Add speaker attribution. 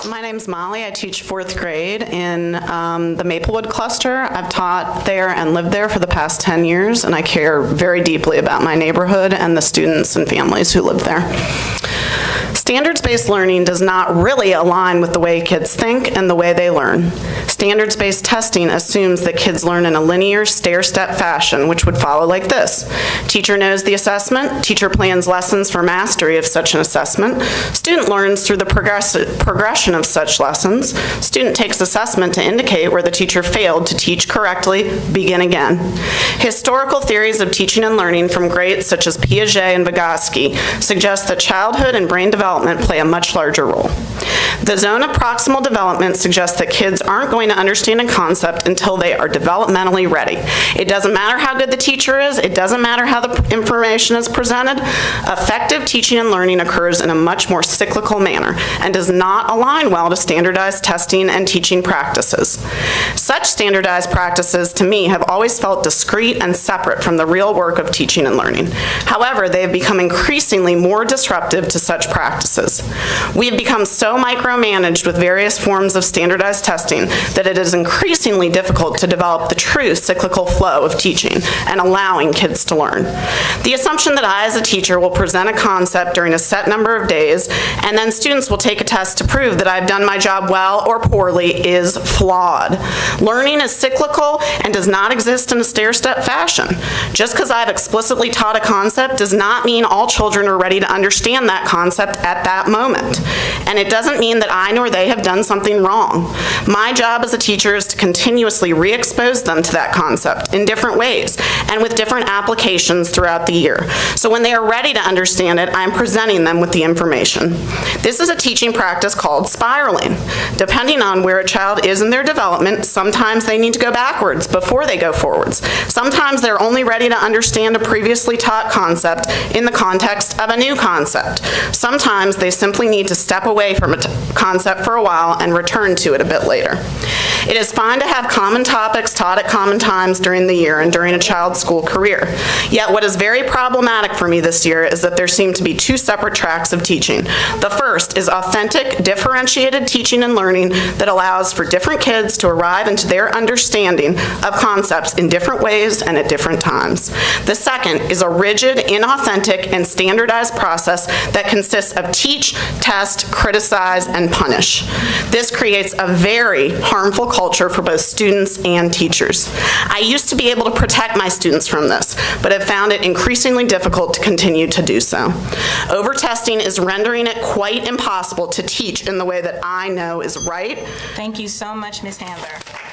Speaker 1: My name's Molly. I teach 4th grade in the Maplewood cluster. I've taught there and lived there for the past 10 years, and I care very deeply about my neighborhood and the students and families who live there. Standards-based learning does not really align with the way kids think and the way they learn. Standards-based testing assumes that kids learn in a linear, stair-step fashion, which would follow like this. Teacher knows the assessment, teacher plans lessons for mastery of such an assessment, student learns through the progression of such lessons, student takes assessment to indicate where the teacher failed to teach correctly, begin again. Historical theories of teaching and learning from greats such as Piaget and Vygotsky suggest that childhood and brain development play a much larger role. The zone of proximal development suggests that kids aren't going to understand a concept until they are developmentally ready. It doesn't matter how good the teacher is, it doesn't matter how the information is presented. Effective teaching and learning occurs in a much more cyclical manner and does not align well to standardized testing and teaching practices. Such standardized practices, to me, have always felt discrete and separate from the real work of teaching and learning. However, they have become increasingly more disruptive to such practices. We have become so micromanaged with various forms of standardized testing that it is increasingly difficult to develop the true cyclical flow of teaching and allowing kids to learn. The assumption that I, as a teacher, will present a concept during a set number of days and then students will take a test to prove that I've done my job well or poorly is flawed. Learning is cyclical and does not exist in a stair-step fashion. Just because I've explicitly taught a concept does not mean all children are ready to understand that concept at that moment. And it doesn't mean that I nor they have done something wrong. My job as a teacher is to continuously re-expose them to that concept in different ways and with different applications throughout the year. So when they are ready to understand it, I'm presenting them with the information. This is a teaching practice called spiraling. Depending on where a child is in their development, sometimes they need to go backwards before they go forwards. Sometimes they're only ready to understand a previously taught concept in the context of a new concept. Sometimes they simply need to step away from a concept for a while and return to it a bit later. It is fine to have common topics taught at common times during the year and during a child's school career. Yet what is very problematic for me this year is that there seem to be two separate tracks of teaching. The first is authentic, differentiated teaching and learning that allows for different kids to arrive into their understanding of concepts in different ways and at different times. The second is a rigid, inauthentic, and standardized process that consists of teach, test, criticize, and punish. This creates a very harmful culture for both students and teachers. I used to be able to protect my students from this, but have found it increasingly difficult to continue to do so. Over-testing is rendering it quite impossible to teach in the way that I know is right.
Speaker 2: Thank you so much, Ms. Handler.